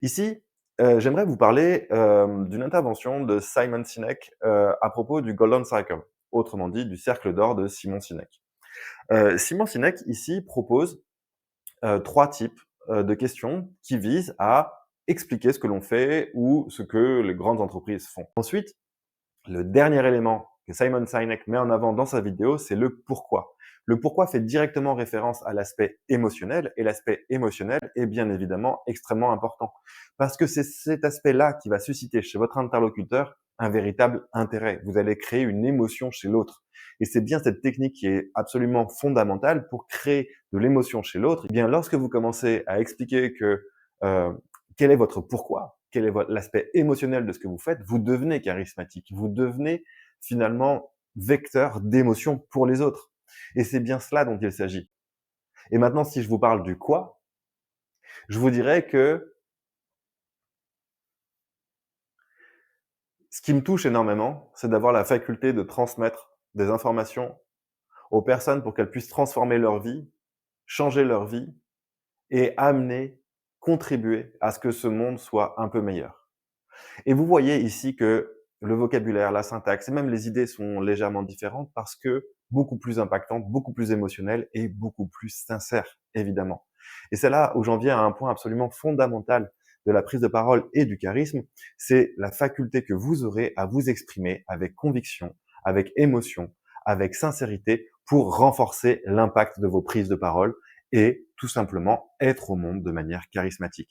Ici, j'aimerais vous parler, d'une intervention de Simon Sinek, à propos du Golden Circle, autrement dit du cercle d'or de Simon Sinek. Simon Sinek ici propose, 3 types, de questions qui visent à expliquer ce que l'on fait ou ce que les grandes entreprises font. Ensuite, le dernier élément que Simon Sinek met en avant dans sa vidéo, c'est le pourquoi. Le pourquoi fait directement référence à l'aspect émotionnel et l'aspect émotionnel est bien évidemment extrêmement important parce que c'est cet aspect-là qui va susciter chez votre interlocuteur un véritable intérêt. Vous allez créer une émotion chez l'autre. Et c'est bien cette technique qui est absolument fondamentale pour créer de l'émotion chez l'autre. Eh bien, lorsque vous commencez à expliquer que euh, quel est votre pourquoi, quel est l'aspect émotionnel de ce que vous faites, vous devenez charismatique, vous devenez finalement vecteur d'émotion pour les autres. Et c'est bien cela dont il s'agit. Et maintenant, si je vous parle du quoi, je vous dirais que ce qui me touche énormément, c'est d'avoir la faculté de transmettre des informations aux personnes pour qu'elles puissent transformer leur vie, changer leur vie et amener, contribuer à ce que ce monde soit un peu meilleur. Et vous voyez ici que le vocabulaire, la syntaxe et même les idées sont légèrement différentes parce que beaucoup plus impactantes, beaucoup plus émotionnelles et beaucoup plus sincères, évidemment. Et c'est là où j'en viens à un point absolument fondamental de la prise de parole et du charisme, c'est la faculté que vous aurez à vous exprimer avec conviction, avec émotion, avec sincérité pour renforcer l'impact de vos prises de parole et tout simplement être au monde de manière charismatique.